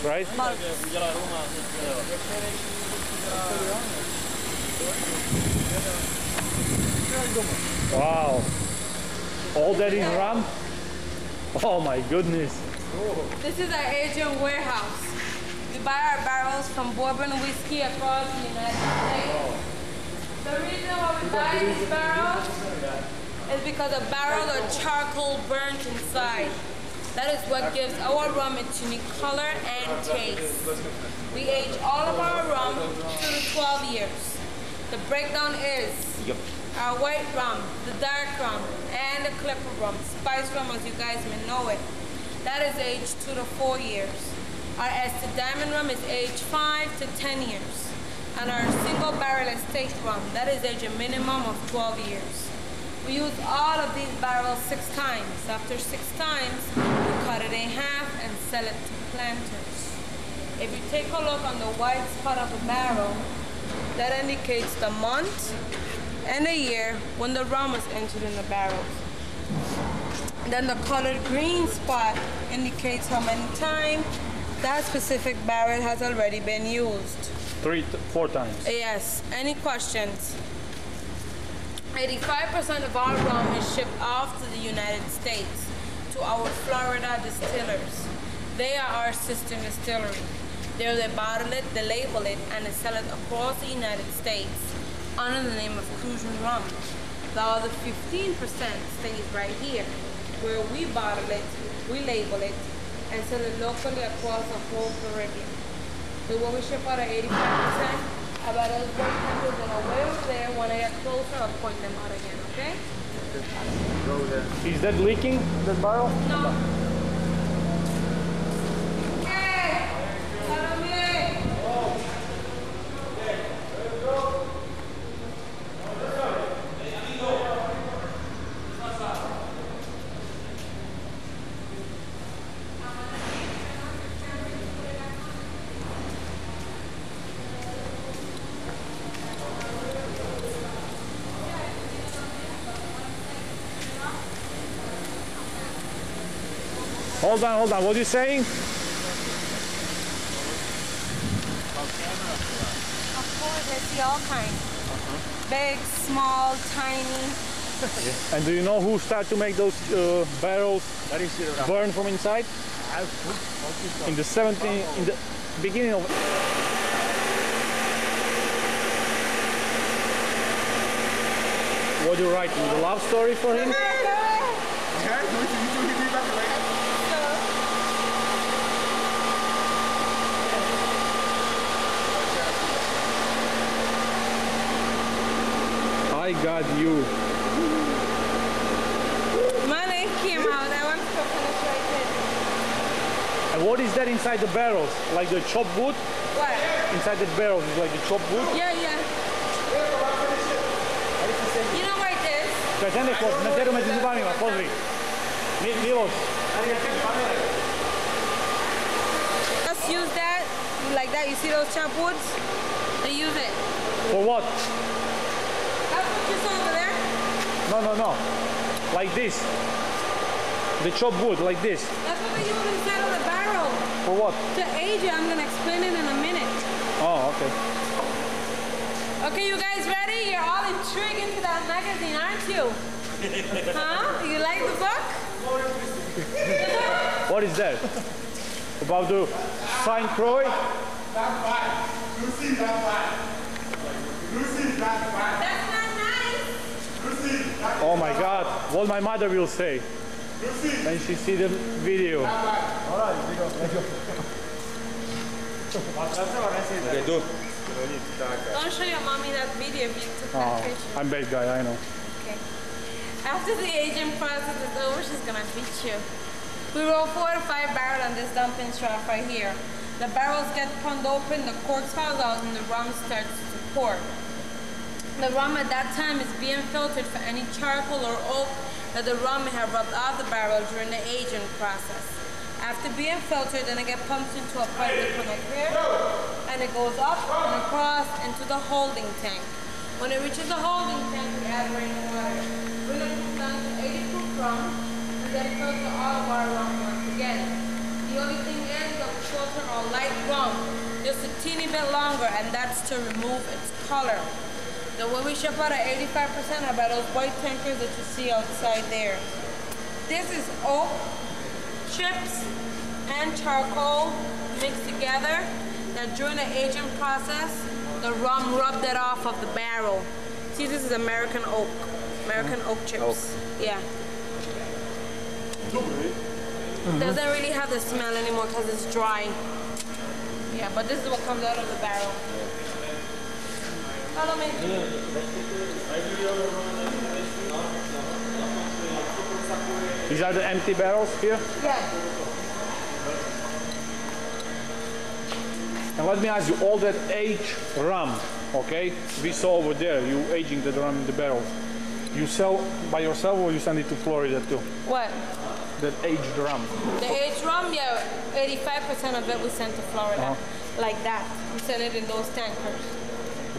bottles, right? Wow. All that is rum? Oh my goodness. This is our agent warehouse. We buy our barrels from bourbon whiskey across the United States. The reason why we buy these barrels is because a barrel of charcoal burnt inside. That is what gives our rum its unique color and taste. We age all of our rum 2 to 12 years. The breakdown is our white rum, the dark rum, and the clipper rum, spice rum as you guys may know it. That is aged 2 to 4 years. Our Ested Diamond rum is aged 5 to 10 years. And our single barrel estate rum, that is aged a minimum of 12 years. We use all of these barrels 6 times. After 6 times, we cut it in half and sell it to planters. If you take a look on the white spot of the barrel, that indicates the month and the year when the rum was entered in the barrels. Then the colored green spot indicates how many times that specific barrel has already been used. 4 times. Yes. Any questions? 85% of our rum is shipped off to the United States, to our Florida distillers. They are our sister distillery. There they bottle it, they label it, and they sell it across the United States under the name of Crucian Rum. The other 15% stays right here, where we bottle it, we label it, and sell it locally across the whole Caribbean. So when we ship out at 85%, about those bartenders that are way over there, when I get closer, I'll point them out again, okay? Is that leaking, that barrel? No. Hey! Follow me! Hold on, what are you saying? Of course, I see all kinds. Big, small, tiny. And do you know who started to make those barrels burn from inside? In the 17, in the beginning of... What do you write? The love story for him? I got you. My leg came out. I want to finish right there. And what is that inside the barrels? Like the chopped wood? What? Inside the barrels is like the chopped wood? Yeah. You know what it is? Čekaj, meteru među zubavima, pozri. Miloš. Just use that, like that. You see those chopped woods? They use it. For what? That's what you saw over there? No. Like this. The chopped wood, like this. That's what they use inside of the barrel. For what? To age it, I'm going to explain it in a minute. Oh, okay. Okay, you guys ready? You're all intrigued into that magazine, aren't you? Huh? You like the book? What is that? About the Saint Croix? That's not nice. Oh my God, what my mother will say when she see the video. Don't show your mommy that video if you took that picture. I'm bad guy, I know. Okay. After the aging process is over, she's gonna beat you. We roll 4 to 5 barrels on this dumping shaft right here. The barrels get pulled open, the corks fall out, and the rum starts to pour. The rum at that time is being filtered for any charcoal or oak that the rum may have rubbed off the barrel during the aging process. After being filtered, then it gets pumped into a pipe that connects here, and it goes up and across into the holding tank. When it reaches the holding tank, we add rainwater. We're going to put down to 80 proof rum, and then filter all of our rum once again. The only thing is that filter or light rum, just a teeny bit longer, and that's to remove its color. The way we ship out at 85% are by those white tankers that you see outside there. This is oak chips and charcoal mixed together. Now during the aging process, the rum rubbed it off of the barrel. See, this is American oak chips. Oak. Yeah. Doesn't really have the smell anymore because it's dry. Yeah, but this is what comes out of the barrel. Follow me. These are the empty barrels here? Yeah. And let me ask you, all that aged rum, okay? We saw over there, you aging the rum in the barrels. You sell by yourself or you send it to Florida too? What? That aged rum. The aged rum, yeah, 85% of it we send to Florida. Like that. We send it in those tankers.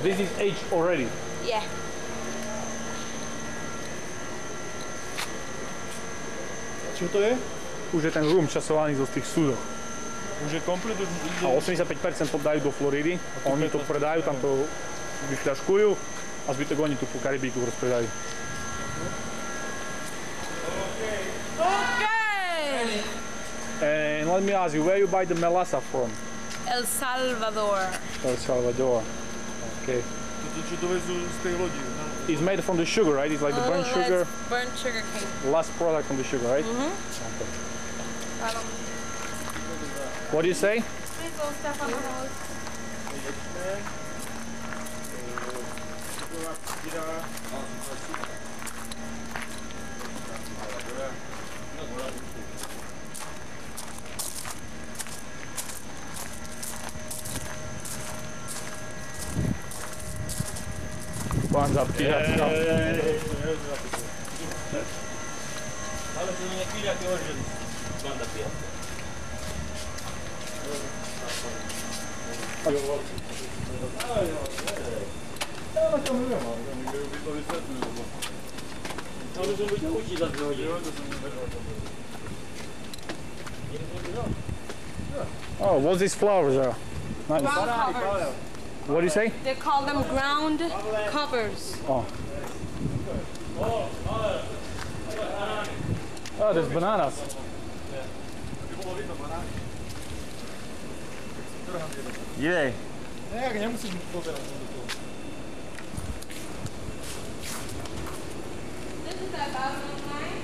This is aged already. Yeah. Čo to je? Už je ten rum časovaný zo tých súdov. Už je komplet, už A 85% to dajú do Floridy, oni to predajú, tam to vyfľaškujú a zbytok oni tu po Karibíku rozpredajú. Okay. And let me ask you, where you buy the melassa from? El Salvador. El Salvador. Okay. to čo dovezú z tej lodi. It's made from the sugar, right? It's like the burnt sugar. Burnt sugar cane. Last product from the sugar, right? Okay. What do you say? Please don't step on the hose. One's up, yeah. Oh, what's these flowers are? Nice. Ground covers. What do you say? They call them ground covers. Oh. Oh, there's bananas. Yay. This is that bathroom line.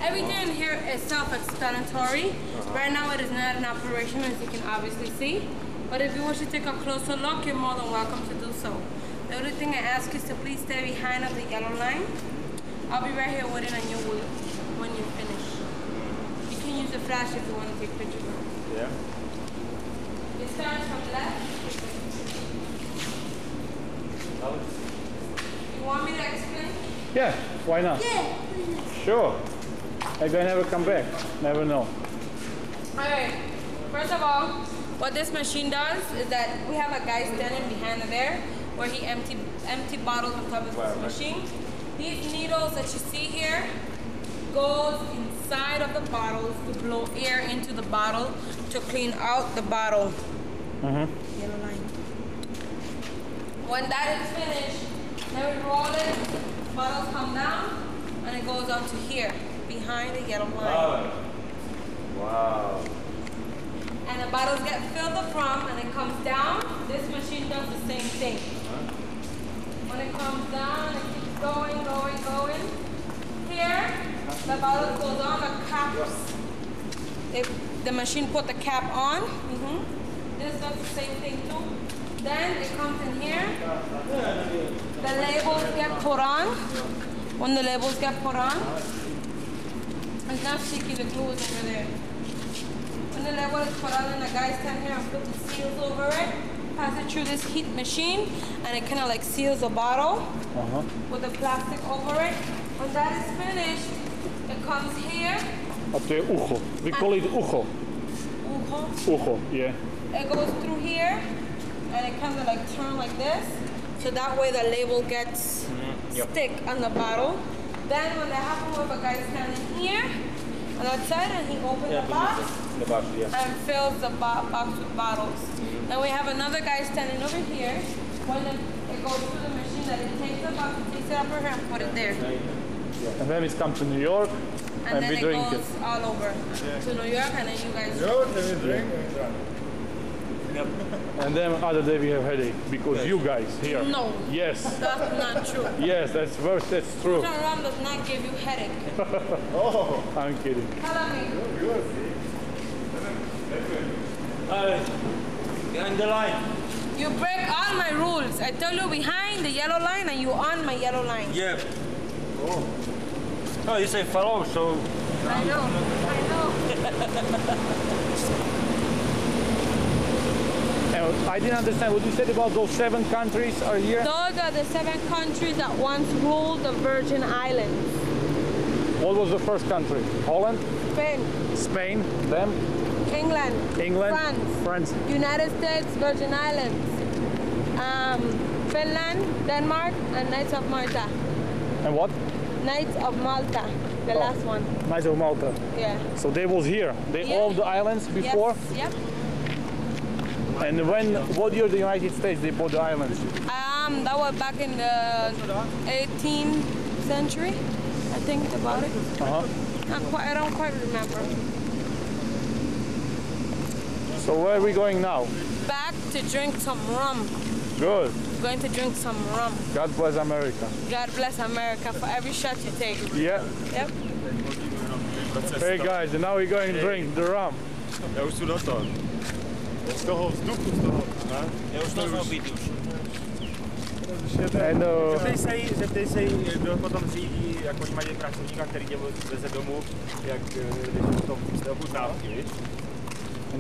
Everything in here is self-explanatory. Right now it is not in operation, as you can obviously see. But if you wish to take a closer look, you're more than welcome to do so. The only thing I ask is to please stay behind of the yellow line. I'll be right here waiting on you when you finish. You can use the flash if you want to take pictures. Yeah. It starts from left. You want me to explain? Yeah, why not? Yeah. Sure. I may never come back. Never know. Alright, first of all, what this machine does is that we have a guy standing behind there where he empty bottles on top of this machine. These needles that you see here goes inside of the bottles to blow air into the bottle to clean out the bottle. Yellow line. When that is finished, then we roll it, bottles come down, and it goes up to here, behind the yellow line. Wow. And the bottles get filled up from, and it comes down. This machine does the same thing. When it comes down, it keeps going. Here, the bottle goes on, the caps. The machine put the cap on. This does the same thing too. Then it comes in here. The labels get put on. When the labels get put on, it's not sticky, the glue is over there. When the label is put on and the guys stand here and put the seals over it, pass it through this heat machine, and it kind of like seals the bottle with the plastic over it. When that is finished, it comes here. A to je ucho. We call it ucho. Ucho, yeah. It goes through here, and it kind of like turn like this. So that way the label gets stick on the bottle. Then when that happens with a guy standing here, on that side, and he opens the box and fills the box with bottles. Then we have another guy standing over here. When it goes through the machine, that it takes the box, takes it up here and put it there. And then it's come to New York And then we it drink goes it. all over to New York, and then you guys. And then other day we have headache because you guys here. No. Yes. That's not true. Yes, that's true. John Ram does not give you headache. I'm kidding. Follow me. Behind the line. You break all my rules. I tell you behind the yellow line, and you on my yellow line. Yeah. Oh, you say follow, so... I know. I didn't understand what you said about those 7 countries are here. Those are the 7 countries that once ruled the Virgin Islands. What was the first country? Holland? Spain, Spain? Them? England, England? France, United States, Virgin Islands, Finland, Denmark, and Knights of Malta. And what? Knights of Malta, the last one. Knights of Malta. Yeah. So they was here. They Yeah. owned the islands before. Yes, yep. And what year the United States they bought the islands? That was back in the 18th century, I think about it. I don't quite remember. So where are we going now? Back to drink some rum. Good. Going to drink some rum. God bless America. God bless America for every shot you take. Yeah. Yep. Hey guys, and now we're going to drink the rum. Ja už jdu do toho. Z toho vzduchu, z toho. Ne? Ja už to být už. And Zeptej se jí, kdo potom řídí, jak oni mají pracovníka, který tě veze domů, jak když potom z té obudnávky, víš?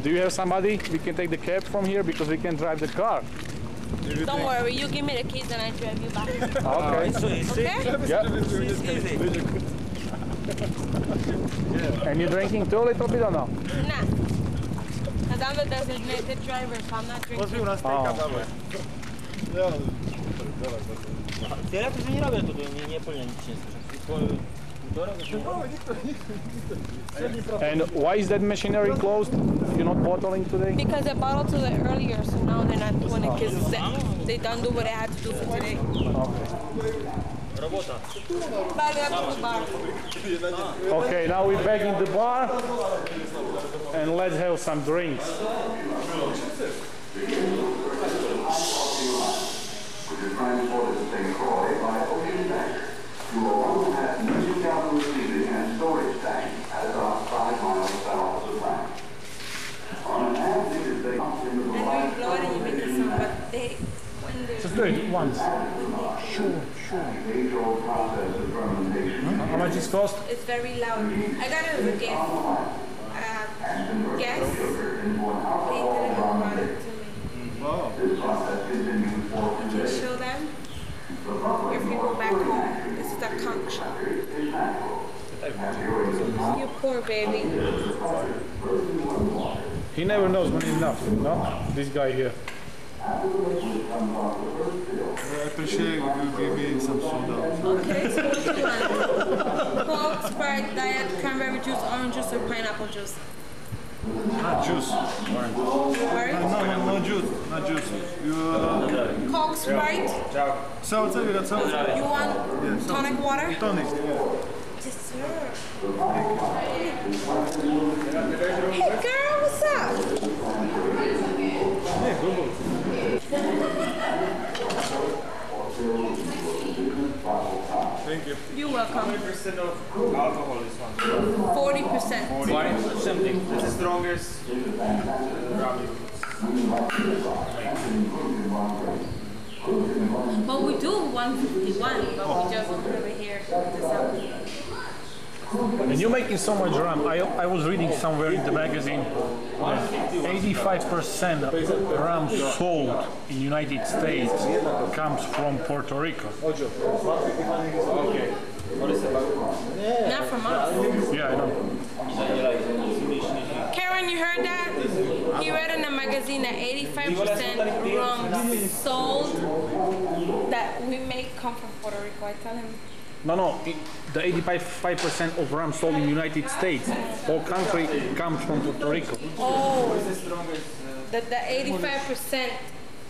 do you have somebody? We can take the cab from here because we can drive the car. Don't worry, you give me the keys and I drive you back. Okay. So easy. Okay? Yeah. Easy. And you drinking too a little bit or no? Nah. Because I'm the designated driver, so I'm not drinking. Pozvu na stejka, Pavle. Ty jak to nerobię to nie plně nic. And why is that machinery closed? You're not bottling today? Because I bottled to it earlier, so now they're not doing it because they don't do what I had to do for today. Robota. Back up to the bar. Okay, now we're back in the bar and let's have some drinks. Transported to St. Croix by Ocean Bank to a 1,500 receiving and storage tank at about 5 miles south of the plant. On an as-needed basis, And when you blow it and you make it sound, but when they're Just do it once. Sure. the age-old process of fermentation How much it cost? it's very loud. I got it as a gift. Guess they didn't brought it to me. this process continues for To show them if you go back home, this is a conch shop. You poor baby. He never knows when it's enough, no? This guy here. I appreciate you give me some soda. Okay, so what do you want? Coke, Sprite, Diet, cranberry juice, orange juice, or pineapple juice? Juice. Sorry? No juice. Not juice. You Coke, Sprite. seltzer, you got seltzer? You want tonic water? Tonic. Yes, sir. Hey, girl, what's up? Thank you. You're welcome. 40% of alcohol is one. 40%. Something. This is strongest rum. But we do 151, but we just over here. And you're making so much rum. I was reading somewhere in the magazine that 85% of rum sold in the United States comes from Puerto Rico. Not from us. Yeah, I know. Karen, you heard that? He read in the magazine that 85% rum sold that we make come from Puerto Rico. I tell him, No. The 85% of rum sold in the United States, whole country comes from Puerto Rico. Oh, the 85%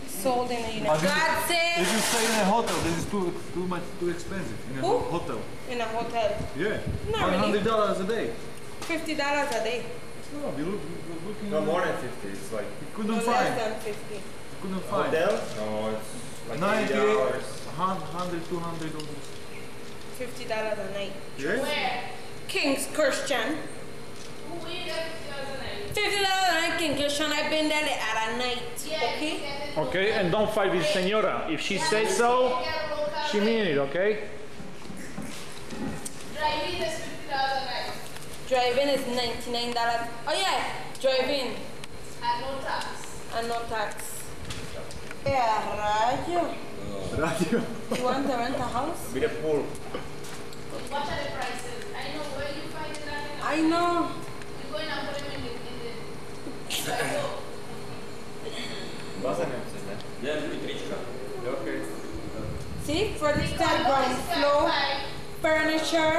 sold in the United States. God If said you stay in a hotel, this is too expensive. In a Who? hotel. in a hotel. Yeah. Not really. $100 a day. $50 a day. No, you're looking. No, more than 50. It's like You No couldn't less find. than 50. Couldn't find. hotel? No, it's like 98, $80. 100, 200 dollars. $50 a night. Yeah. King's Christian. $50 a night, King Christian. I've been there at a night. Okay? Okay, and don't fight with Senora. If she says so, she means it, okay? Driving is $50 a night. Driving is $99. Oh yeah, driving. And no tax. And no tax. Yeah, radio. Radio. You want to rent a house? With a pool. What are the prices? I know where you find it at. I know. You go in and put them in the Baza Niemcy, nie? Nie, wytryczka. Okej. See, for the ground floor, furniture.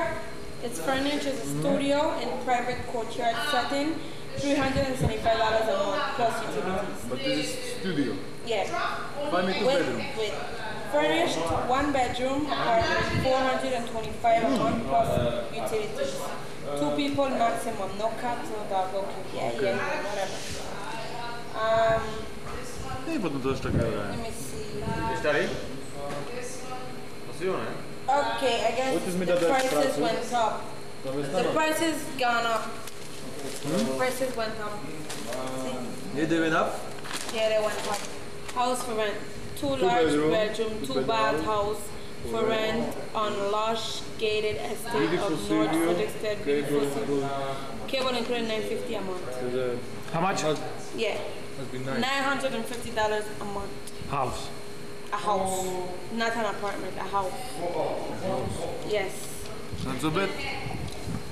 Its furniture is a studio and private courtyard setting. $375 a month plus utilities. But this is studio. Yeah. Find me two bedroom. With furnished one bedroom apartment, $425 a month plus utilities. 2 people maximum, no cats, no dog. Okay, yeah, whatever. Nie, potem to jeszcze gra. Let me see. Gdzieś dalej? Pasujone. Okay, I guess the prices went up. The prices gone up. Prices went up. Nie, they went up? Yeah, they went up. House for rent. 2 large bedroom, 2 bath house for rent on lush gated estate of North Frederiksted. Beautiful. Cable included $950 a month. How much? Yeah, Must be nice. $950 a month. House. A house, not an apartment. A house. Yes. Not so bad.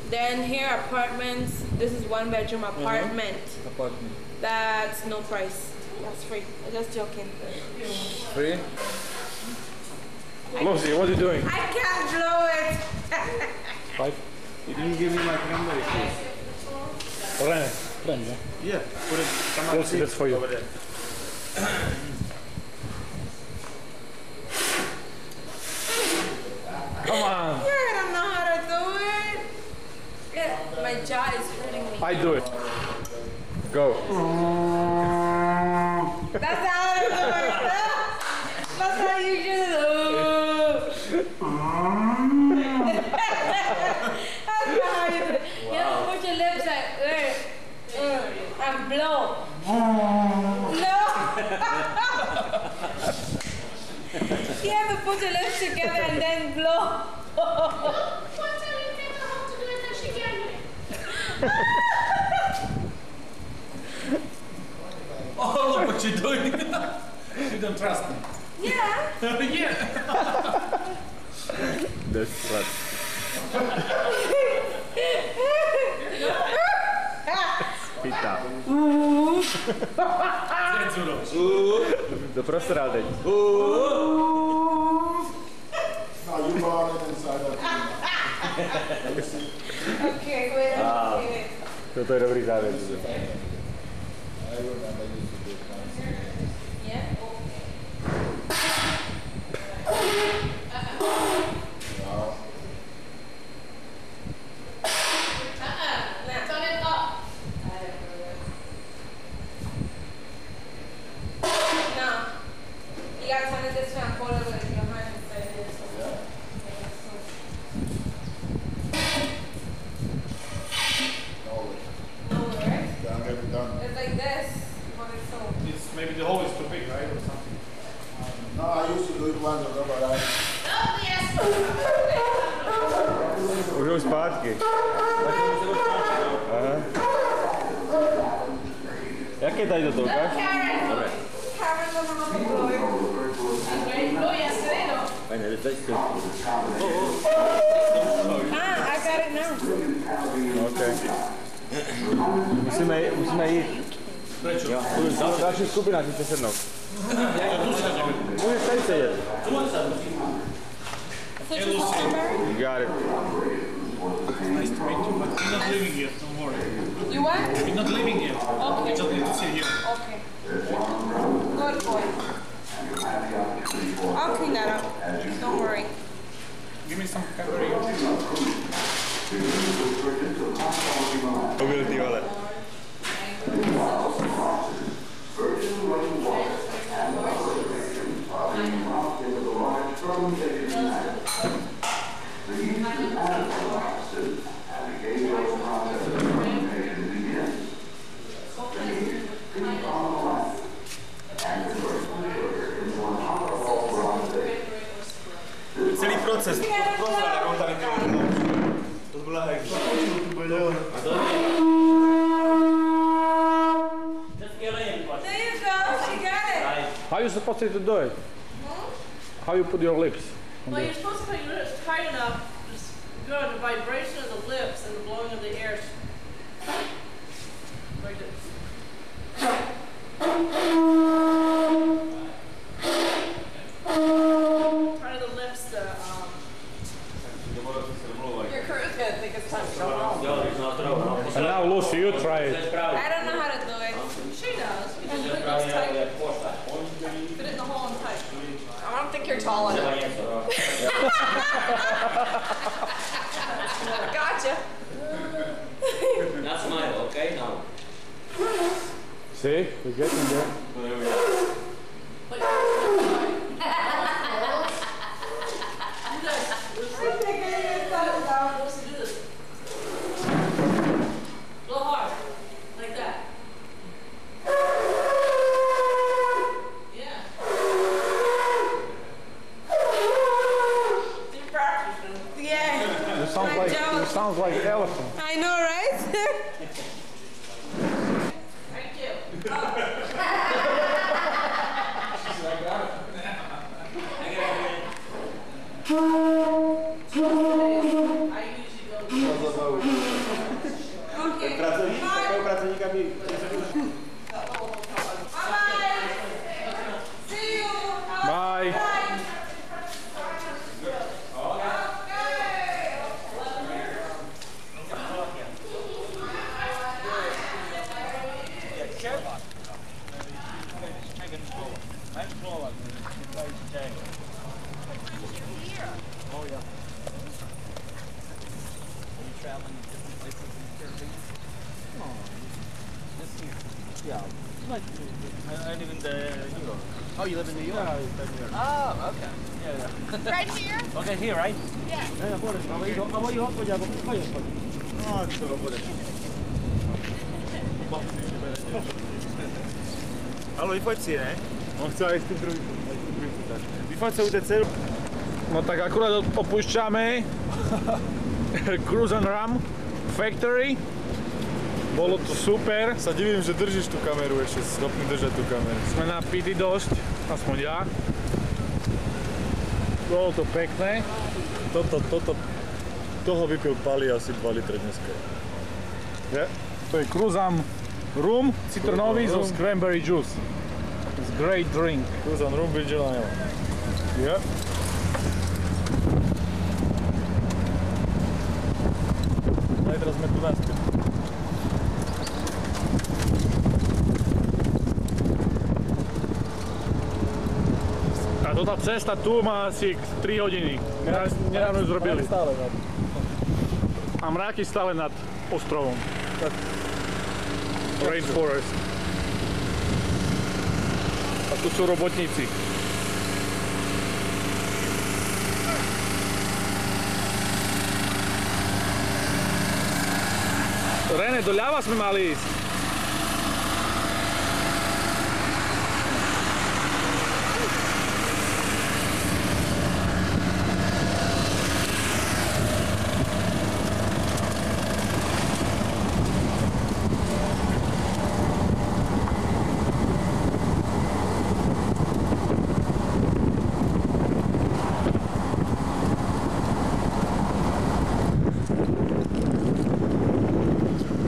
Then here apartments. This is 1 bedroom apartment. Apartment. That's no price. That's free. I'm just joking. Free? Lucy, what are you doing? I can't blow it. 5? You didn't give me my cranberry juice. Rene, yeah? Yeah, put it. Come Lucy, that's for you. over there. Come on. I don't know how to do it. Yeah, my jaw is hurting me. I do it. Go. That's how I do it. That's how you do it. That's not how you do it. You know, put your lips like, and blow. No. You have to put your lips together and then blow. What are you thinking how to do it and she can't do it? Oh, look what you're doing. You don't trust me. Yeah. Yeah. That's right. Pita. The first radę. Now you go on it inside of Okay, wait. To je dobrý závěr. Yeah. Turn it up. Now, you gotta turn it this way and hold it with your hand inside this. No, right? It's like this, but it's so. It's maybe the hole is too big, right, or something. No, I used to do it once, but I Oh, yes. Už zpátky. Aha. Jak je tady do toho, ukáž? Karen. Karen doesn't have to blow it. Ready to go yesterday, no? Fajne, ale daj si. I got it now. Okay. Musíme jít. Jo. Další skupina, ty chce sednout. Můžeš tady sedět. Citrus and cranberry? You got it. Nice to meet you, but we're not leaving yet, don't worry. You what? We're not leaving yet. Okay. We just need to sit here. Okay. Good boy. I'll clean that up. Don't worry. Give me some cranberry. Mobility wallet. Celý proces. Jak on tady měl. To byla hekla. There you go. She got it. How you supposed to do it? How you put your lips? Well, you're supposed to put your lips tight enough, just go to the vibration of the lips and the blowing of the air. Like this. Try the lips to, Your crew's gonna think it's time to go home. And now Lucy, you try it. I don't know how to do it. she does. You just put it tight. Put it in the hole and tight. I don't think you're tall enough. Gotcha. Not smile, okay? Now. See, we're getting there. Blow hard. Like that. Yeah. Deep practice. Yeah. You sound like elephant. I know, right? Thank you. I usually go Okay. Pracovníka by... Bye-bye. See you. Bye. I live in the Europe. Oh, you live in New York? Yeah, I live in New York. Oh, okay. Yeah. Right here? Okay, here, right? Yeah. Haló, vyfoď si, ne? On chce aj s tým druhým. Vyfoď sa UTC. No tak akurát opúšťame Cruise and Ram Factory. Bolo to super. Sa divím, že držíš tú kameru, ešte si schopný držať tú kameru. Sme napili dosť, aspoň ja. Bolo to pekné. Toho vypil Pali asi 2 litre dneska. Je. To je Cruise and Rum citronový so cranberry juice. It's great drink. Cruise and Rum Bridge Island. Je. Zajtra sme tu naspäť. A tá cesta tu má asi 3 hodiny. Nedávno ju zrobili. A mraky stále nad ostrovom. Rainforest. A tu sú robotníci. René, doľava sme mali ísť.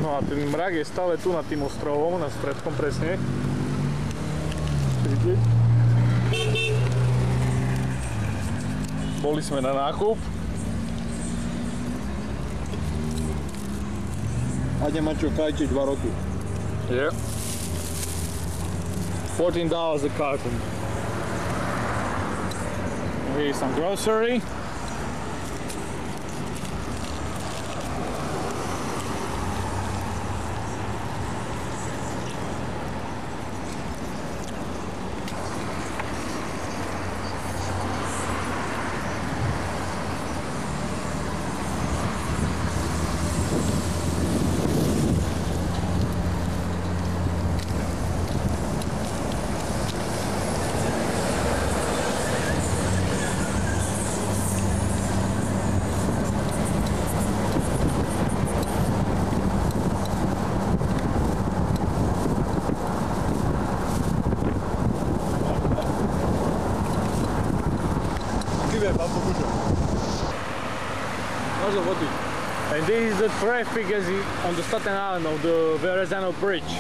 No a ten mrak je stále tu nad tým ostrovom, na stredkom presne. Vidieť? Boli sme na nákup. A nemá čo kajčiť 2 roky. Yeah. $14 a carton. Here's some grocery. And this is the traffic as on the Staten Island of the Verrazano Bridge.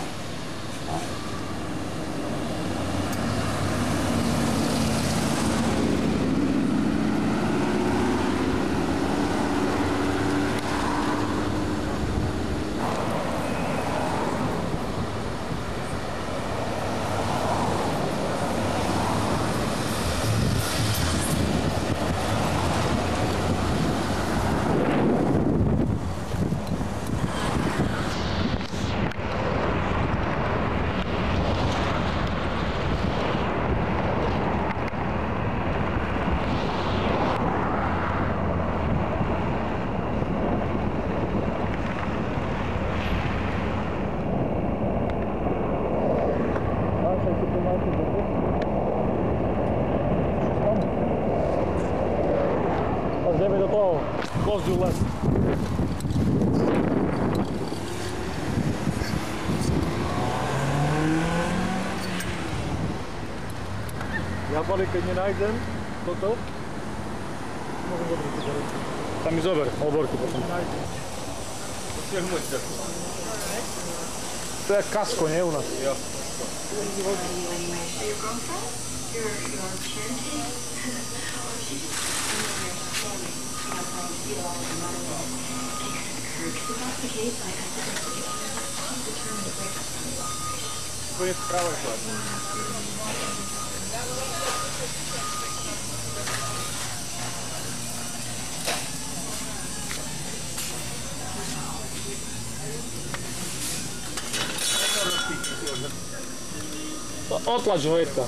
Ideme do toho Kozdru les. Jabali, keď nenájdem toto, môžem zobrať to ďalej. Tam mi zober, oborku potom. To je kasko, nie u nás? Jo. Úplně vpravo je to. Otlač ho hnedka.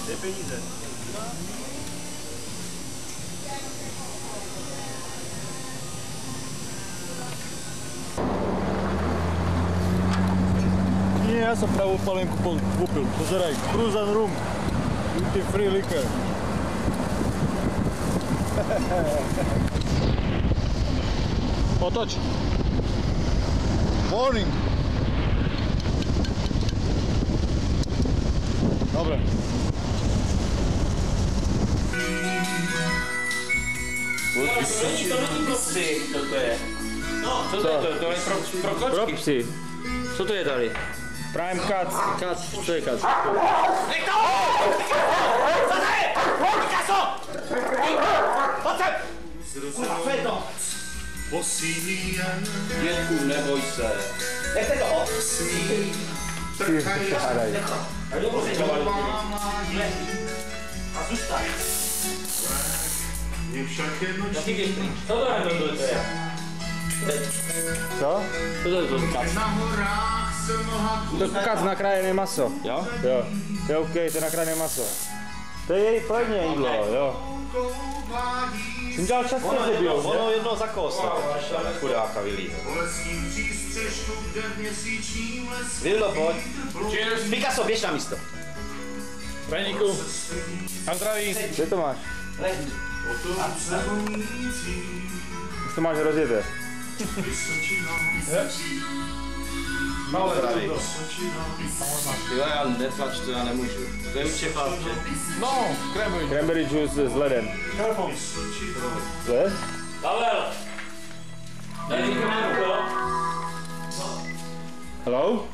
Dej peníze. Nie, ja som pravú palenku kúpil. Pozeraj, Cruise and Rum. Duty free liquor. Otoč. Morning. Dobre. To není pro psy, toto je. Co to je? To je pro kočky. Pro psy. Co to je tady? Prime Cuts. Kac, co je kac? Dětku, neboj se. Nechte toho. A zůstaň. Jaký běž pryč? Co to je? Co? Co to je to kac? To je kac nakrájené maso. Jo? Jo. To je OK, to je nakrájené maso. To je její plně jídlo, jo. Jsem dělal často debil, že? Ono jedno za kost, chudáka vylího. Vildo, pojď. Picasso, běž na místo. Reníku. A zdraví. Kde to máš? Už to máš rozjeté. Malo zdraví. Jo, já netlač to, já nemůžu. To je určitě pálče. No, cranberry. Cranberry juice s ledem. Led? Pavel! Daj mi kameru, jo? Hello?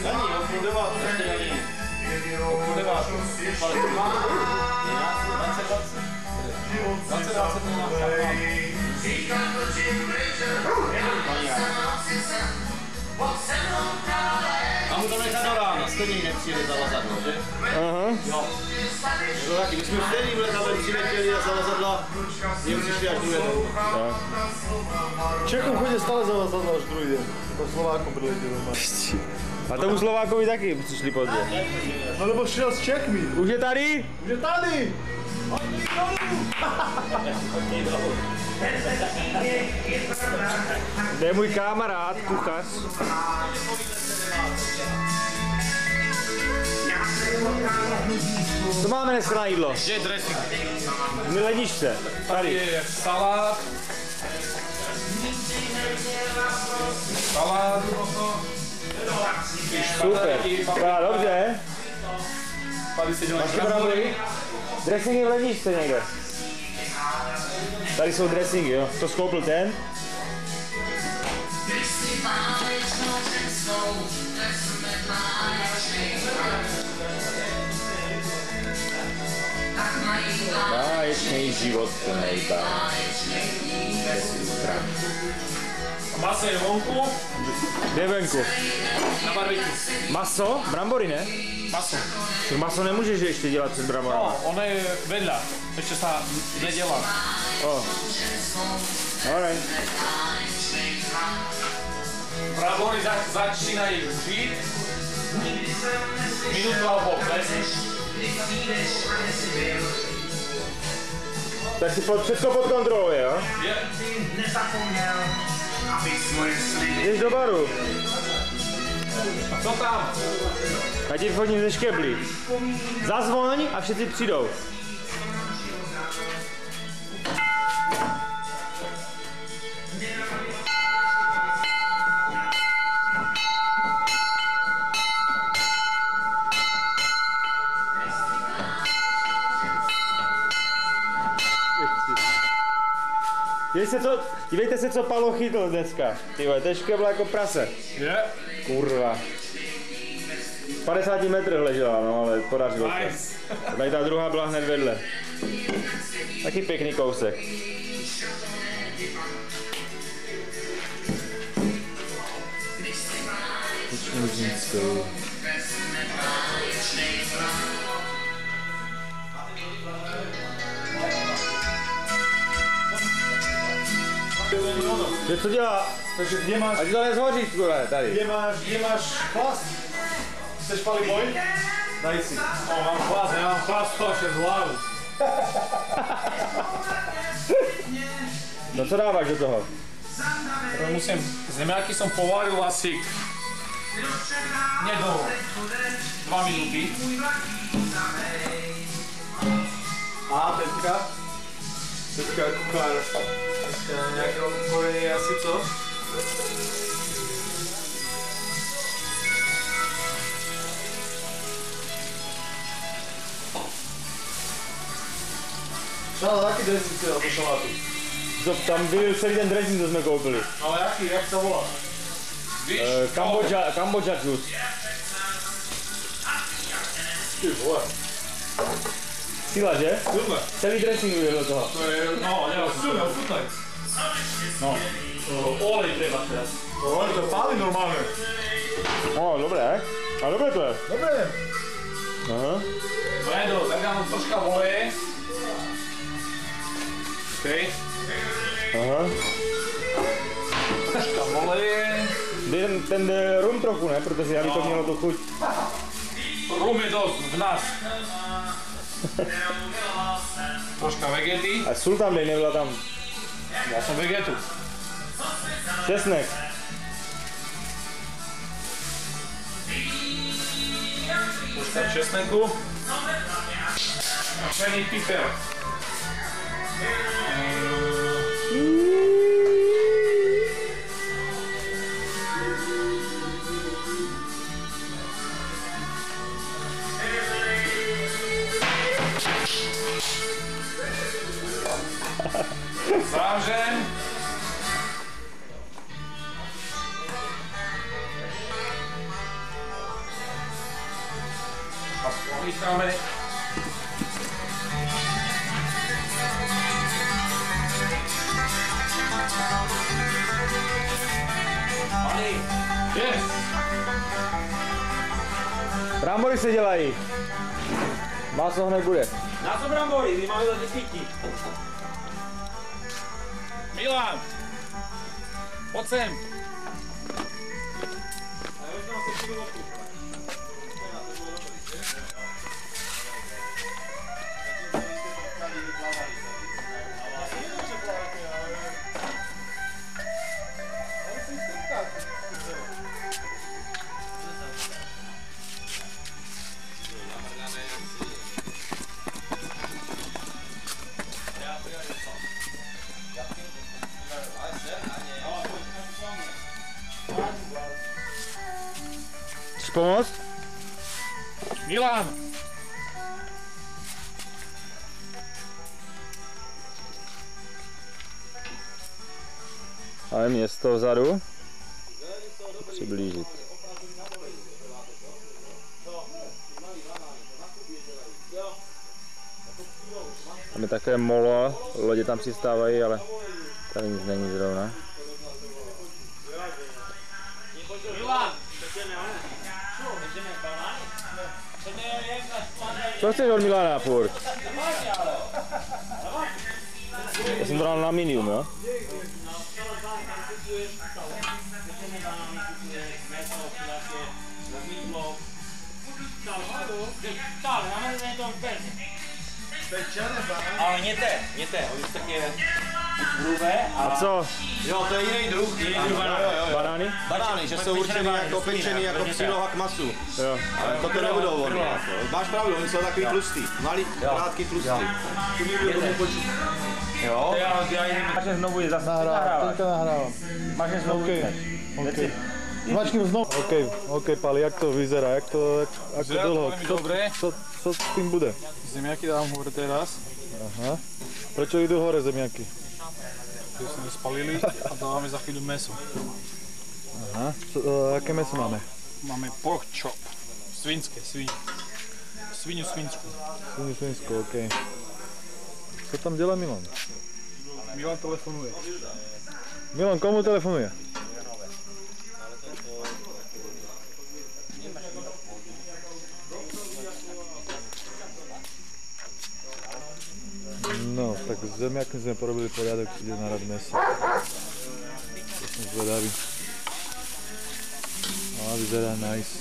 Není, on fungoval, ještě není. A mu to nechat do rána, stejně nepřijeli zavazadlo, že? Aha. Jo. To taky, my jsme v stejným letadlem přiletěli a zavazadla jim přišli až druhý den. Čechům chodí stále zavazadla až druhý den. Jako Slovákům přiletěli. A tomu Slovákovi taky přišli pozdě. No nebo šel s Čechmi. Už je tady? Už je tady! Kde je můj kamarád, kuchař? Co máme dneska na jídlo? Kde je dressing? V ledničce. Tady je salát. Salát. Super. Vypadá dobře. Máš to brambory? Dressing je v ledničce někde. Tady jsou dressingy, jo. To skoupil ten. Báječný život plnej báječných. Maso je vonku. Kde venku? Na barbeku. Maso? Brambory, ne? Maso. Tak maso nemůžeš ještě dělat před bramborama. No, ono je vedľa. Ešte sa nedělá. Oh. Alright. Brambory začínají žít. Minutu a pol, Tak si všechno pod kontrolou, jo? je. Jdeš do baru. A co tam? A ti vchodím ze škebly. Zazvoň a všichni přijdou. Dívejte se, co Palo chytl dneska. Tyhle, to je škebla jako prase. Je. Kurva. 50 metrech ležela, no ale podařilo se. Nice. Tady ta druhá byla hned vedle. Taky pěkný kousek. Že co dělá? Takže kde máš, Ať to nezhoří, skvěle, tady. kde máš chlast? Chceš pali boj? Daj si. O, mám chlast, ja mám chlast 106 hlavu. No co dáváš do toho? Musím, zemiaky som povaril asi nedlho. 2 minúty. A teďka kuchář. Teďka nějakého korení asi co? Šala, jaký dressing si dal do salátu? Tam byl celý ten dressing, co jsme koupili. Ale jaký, jak to volá? Kambodža juice. Ty vole. Síla, že? Super. Celý dressing byl do toho. To je, no, super, super. No, olej treba teraz. No, to pálí normálně. No, dobré. A dobré to je. Dobré. Aha. Vedo, tak dám troška oleje. Okej. Aha. Troška oleje. Ten rum trochu, ne? Protože aby to mělo tu chuť. Rum je dosť v nás. Troška vegety. A sůl tam dej, nebyla tam. Ja som vegetu. Česnek. Troška česneku. A pšený piper. Srážem. Please how many? Yes. Brambory se dělají. Maso hned bude. Na co brambory? My máme za desíti. Milan! Pojď sem. Chceš pomoct? Milan! Ale město vzadu. Přiblížit. Tam je také molo, lodě tam přistávají, ale tady nic není zrovna. Co chceš od Milana furt? Já jsem to dal na medium, jo? Ale měte, oni jsou taky hrubé. A co? Jo, to je jiný druh. Banány? Banány, že jsou určený jako pečený jako příloha k masu. Jo. Ale to nebudou oni. Máš pravdu, oni jsou takový tlustý. Malý, krátký tlustý. Jo. Máš znovu je zase Teďka nahrávám. Máš znovu Okay. Zmačknem znovu. OK, Pali, jak to vyzerá? Jak dlho? Co s tím bude? Zemiaky dám hore teraz. Aha. Prečo idú hore zemiaky? Že jsme spalili a dáváme za chvíli meso. Aha. Aké meso máme? Máme pork chop. Svinské, Svinu svinskou. Svinu svinskou, OK. Co tam dělá Milan? Milan telefonuje. Milan, komu telefonuje? No, tak s zemiakmi sme porobili poriadok, ide na rad meso. To som zvedavý. No, vyzerá nice.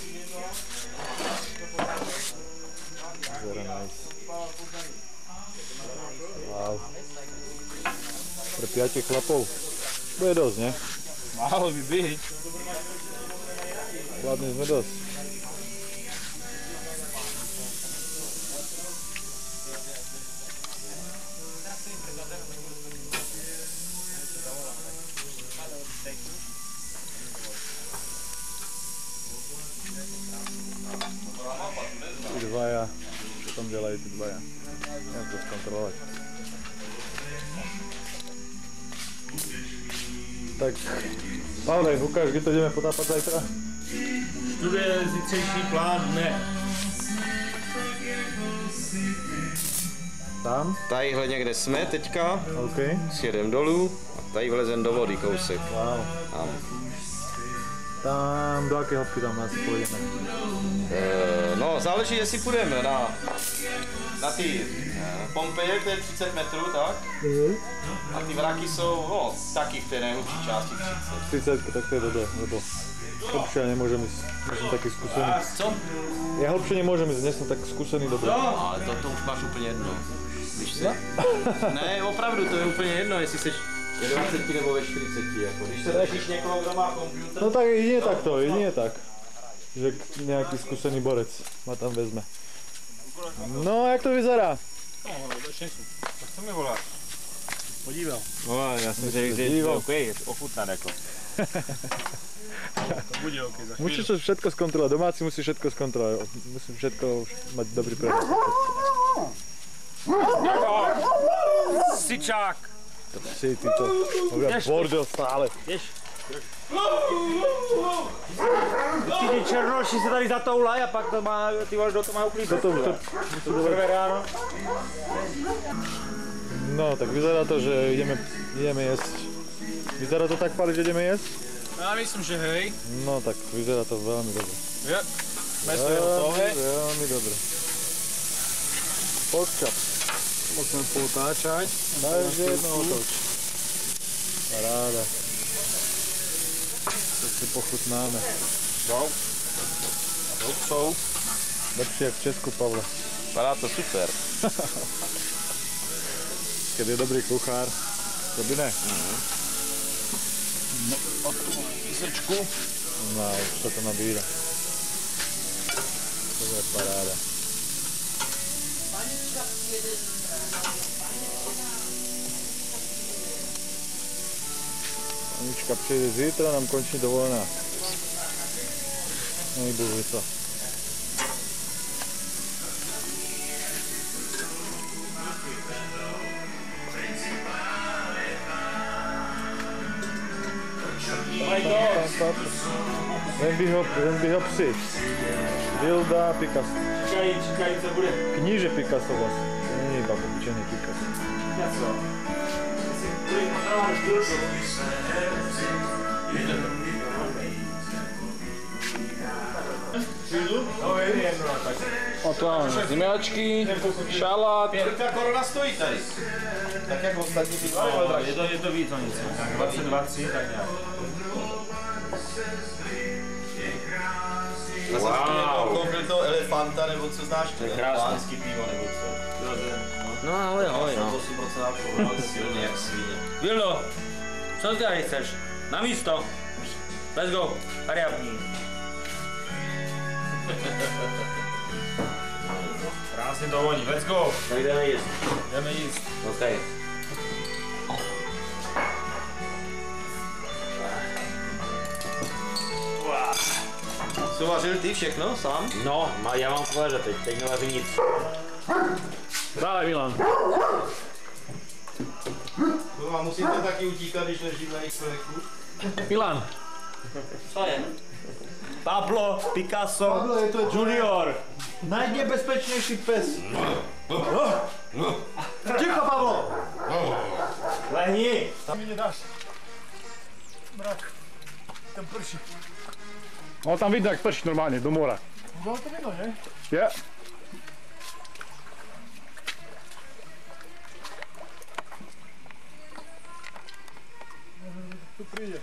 Vyzerá nice. Wow. Pre 5 chlapov. Bude dosť, ne? Málo by byť. Hladný sme dosť. Ty dvaja, čo tam dělají ty dvaja? Neviem to zkontrolovať. Tak, Pavel, ukáž, kde to ideme potápat zajtra? Študuje zítřejší plán dne. Tam? Tadyhle někde jsme teďka, OK. sjedem dolů a tady vlezem do vody kousek. Wow. Tam, do jaké hĺbky tam asi půjdeme? No, záleží, jestli půjdeme na ty Pompeje, to je 30 metrů, tak? A ty vraky jsou, no, taky v té nejhlubší části 30. 30, tak to je dobré, lebo hlbšie ja nemôžem ísť, nie som taký skúsený. Co? Ja hlbšie nemôžem ísť, nie som tak skúsený, dobré. No, ale to už máš úplně jedno. Když se... Ne, opravdu, to je úplně jedno, jestli jsi ve 20 nebo ve 40, jako. Když se držíš někoho, kdo má počítač. No tak jedine takto, jedine tak. Že nejaký skúsený borec ma tam vezme. No, jak to vyzerá? No, ještě nejsou. Tak co mi voláš? Podíval. No, já jsem řekl, že je OK, ochutnat jako. To bude OK za chvíli. Musíš to všetko skontrolovať, domáci musí všetko skontrolovať. Musím všetko mať dobrý prehľad. Sičák! Si ty to, bordel stále. Jdeš. Vždycky ty černoši se tady zatoulají a pak to má, ty vole, kdo to má uklidit. To prvé ráno. No, tak vyzerá to, že ideme jesť. Vyzerá to tak, Pali, že ideme jesť? Ja myslím, že hej. No, tak vyzerá to veľmi dobre. Ja. Mesto je hotové. Veľmi dobre. Počkap. Môžeme potáčať. Dajš jedno otoč. Paráda. To si pochutnáme. Wow. Otcov. Lepšie jak v Česku, Pavle. Vypadá to super. Keď je dobrý kuchár, to by ne. No, a tu máme písečku. No, už sa to nabíra. To je paráda. Anička přijde zítra, nám končí dovolená. Nejbudu co. Ven by ho psi. Hilda Picasso. Čekaj, co bude. Kníže Picasso vlastně. To není iba obyčejný Picasso. Picasso. A tu máme zemiačky, šalát. Jaká korona stojí tady? Tak jak ostatní ty Je to víc o něco. 22, tak nějak. Wow. Koupil toho elefanta, nebo co znáš? To je krásný. pivo, nebo co? No ahoj, ahoj, no. 8% alkoholu, silný jak svíně. Vildo, co ty tady chceš? Na místo. Let's go. Hurry up. Krásně to voní, let's go. Tak jdeme jíst. Jdeme jíst. Okay. Co vařil ty všechno sám? No, já mám kuchaře teď nevařím nic. Dále, Milan. A musíte taky utíkat, když leží na jejich člověku? Milan. Co je? Pablo Picasso Pablo, je to Junior. Najnebezpečnější pes. Ticho, Pavlo! Lehni. Tam mi nedáš. Mrak. Tam prší. No tam vidno, jak prší normálne, do mora. Bylo to vidno, ne? Je. Tu príde.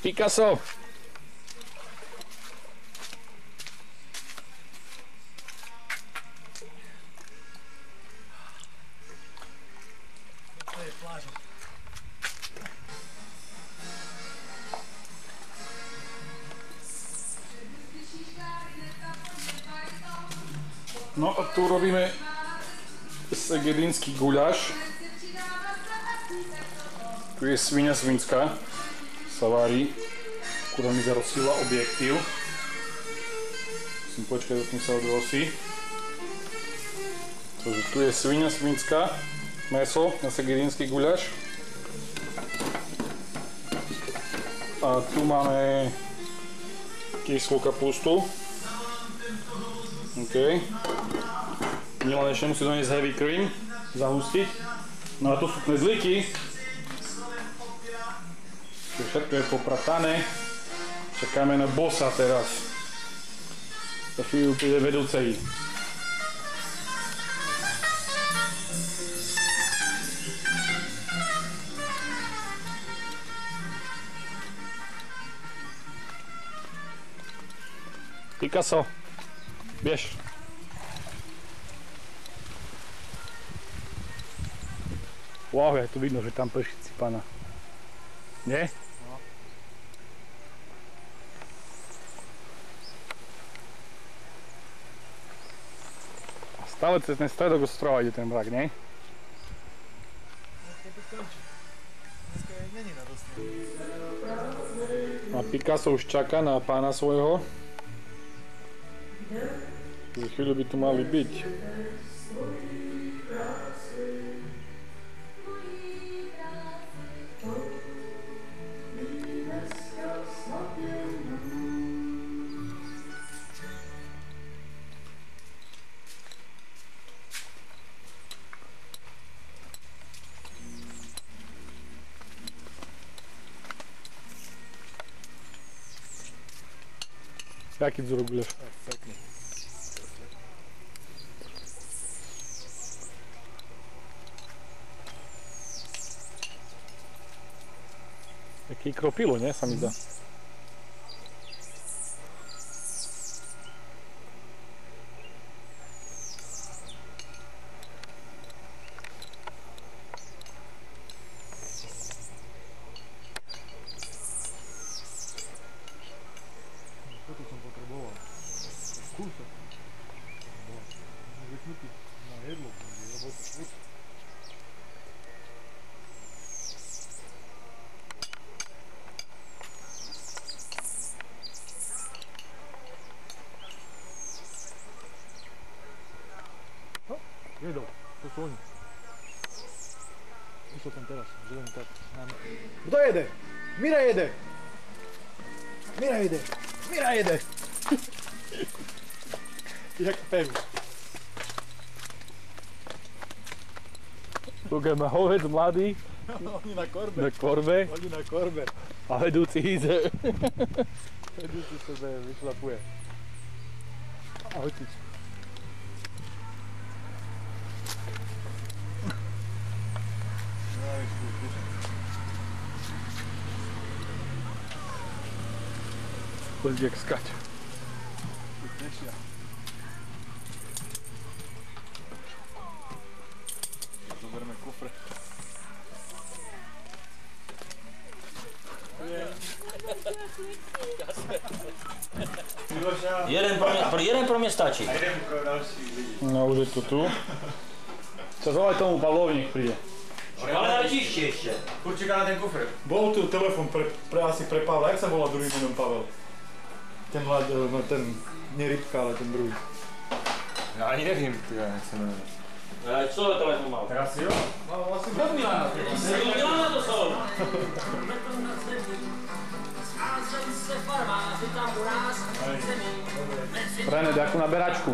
Picasso. No a tu robíme segedinský guľaš. Tu je svinia svinská, sa varí. Kurva mi zarosila objektív. Musím počkať, dokým sa odrosí. Takže tu je svinia svinská, mäso na segedinský guľaš. A tu máme kyslú kapustu. OK. Milan ešte musí doniesť heavy cream, zahustiť. No a to sú knedlíky. Všetko je popratané. Čakáme na bossa teraz. Za chvíľu príde vedúcej. Picasso, biež. Wow, je tu vidno, že tam prší cipana. Nie? No. Stále cez ten stredok ostrova ide ten vlak, nie? Dneska je A Picasso už čaká na pána svojho. Za chvíľu by tu mali byť. Jaký vzorok budeš? Pekný. Taký kropilo, ne? Sa mi zdá. Jedol, to sú oni. Išlo tam teraz, zelený tak. Kto jede? Mira jede! Mira jede! Mira jede! Jak Peru. Tukaj má hovec mladý. Oni na korbe. Na korbe. Oni na korbe. A vedúci ide. Vedúci sebe vyšlapuje. Ahojtič. Poď, jak skať. Zoberme kufre. Jeden pro mě stačí. No už je to tu. Čo zavolaj tomu Pavlovi, nech príde. Ale na letiště ještě. Furt čeká na ten kufr. Bol tu telefon asi pre Pavla. Jak sa volá druhý menom Pavel? Ten mladý, no ten, nie Rybka, ale ten druhý. Já ani nevím, jak se jmenuje. Co telefon mal? Teraz jo? No asi Do Milána to jsou. Prene, daj akú naberačku.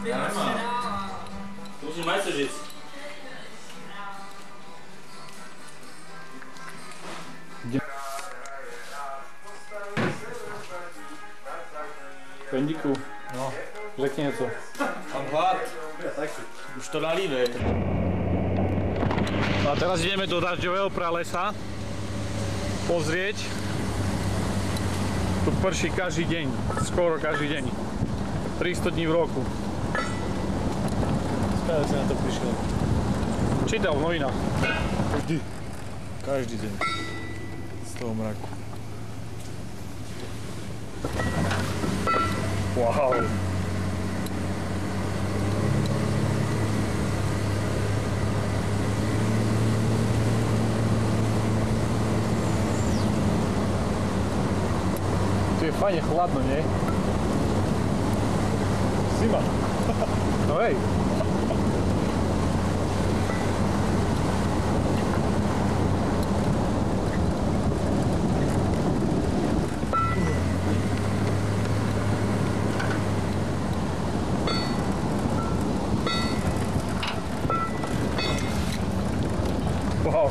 Já nemám. To musím majce říct. Pendíku, No. řekni něco. Mám hlad. Už to nalívej. A teraz ideme do dažďového pralesa pozrieť. Tu prší každý deň, skoro každý deň. 300 dní v roku. Spále si na to prišiel. Čítal v novinách. Vždy. Každý deň. Z toho mraku. Wow. Tu je fajne chladno, nie? Zima. No hej. Wow.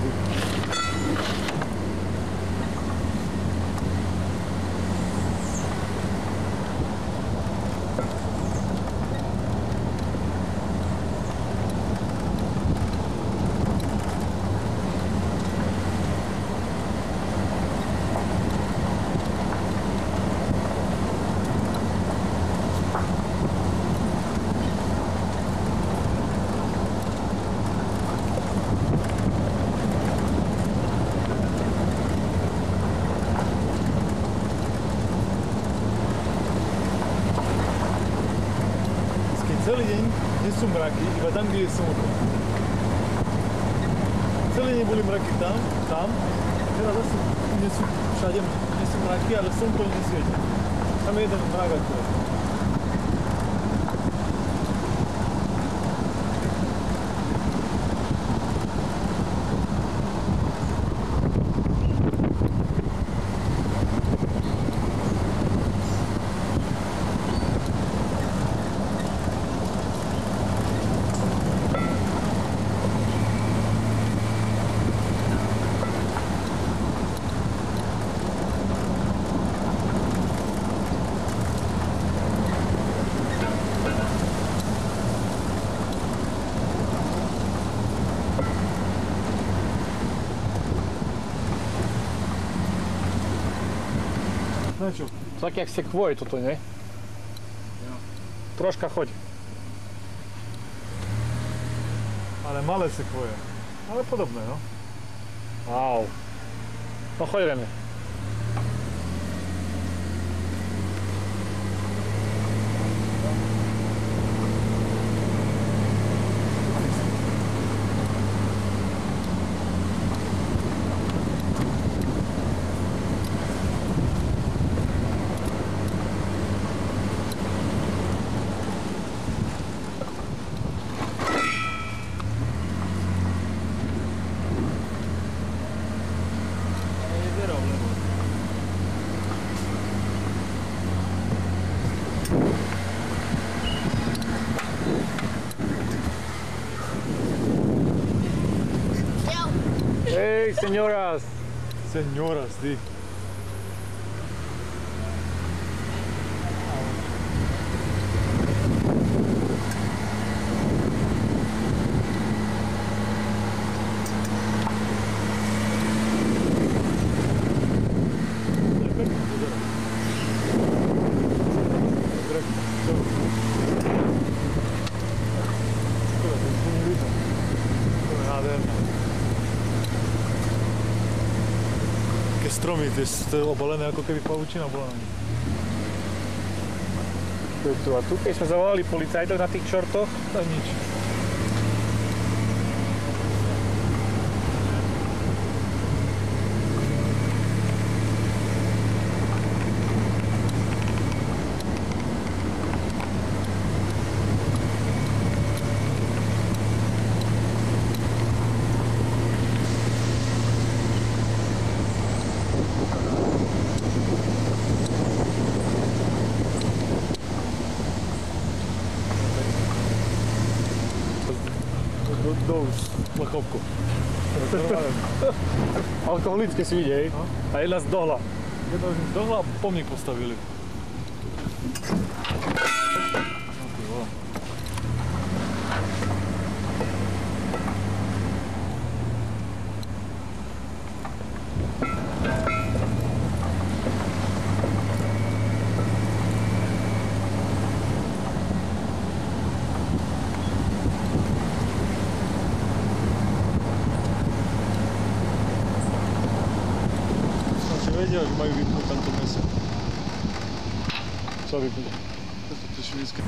Celý deň nie sú mraky, iba tam, kde je slnko. Celý deň boli mraky tam, Teraz zase nie sú všade, nie sú mraky, ale slnko nesvieti. Tam je jeden mrak akurát. Čo? Tak jak sekvoj toto, nie? Jo. Troška choď. Ale malé sekvoje. Ale podobné, no. Wow. No choď, René. Hey, señoras. Señoras, sí. Stromy, to je obalené ako keby pavučina bola na nich. A tu, keď sme zavolali policajtov na tých čortoch, tak nič. Dous, plechovku. alkoholické si videj. No. A jedna z dohla. Jedna z dohla pomník postavili. Vedia, že majú vypnúť tamto meso. Co vypnúť? To je švédske.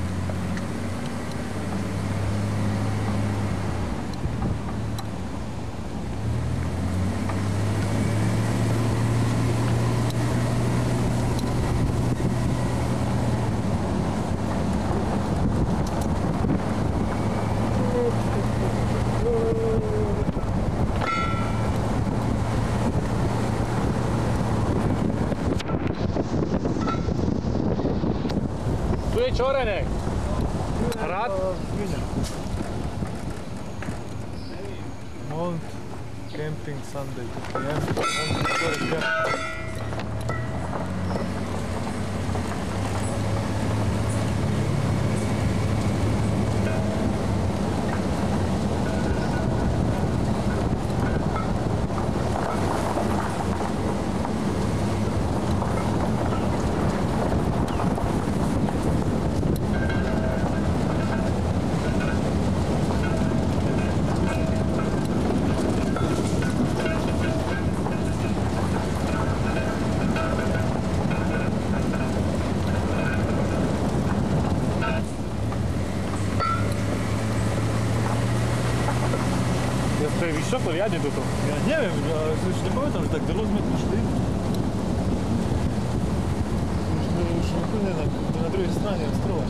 Tu je čo, René? Hrad? Mount Camping Sunday. Mount je vysoko riadne toto. Ja neviem, ale už nepamätám, že tak dlho sme tu šli. Už úplne na druhej strane ostrova.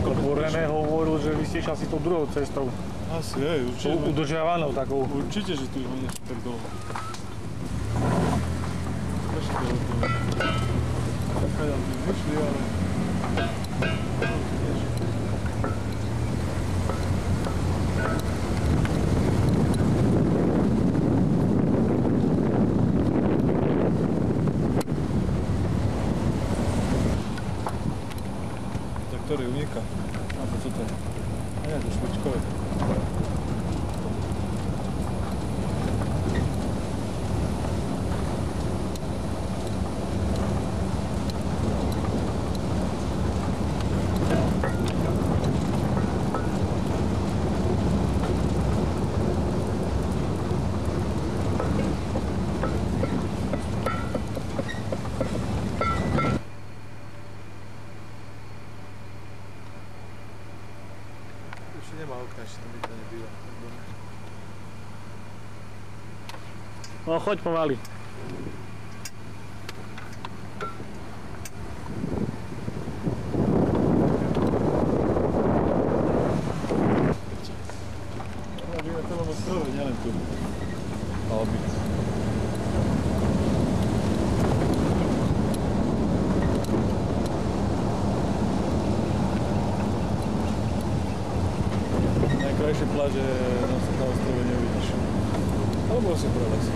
Lebo René hovoril, že vy ste išli asi tou druhou cestou. Asi, hej, určite. Udržiavanou takou. Určite, že tu sme nešli tak dlho. Nešli dlho. Takajal sme vyšli, ale... Ktorý uniká? Alebo co to je? Nie, to špičkové. Nemá okna, ešte tam nikto nebýva. No choď pomaly. Ja žijem na celom ostrove, nielen tu. Malo byť. Najkrajšie pláže na ostrove neuvidíš. Alebo si prelesí.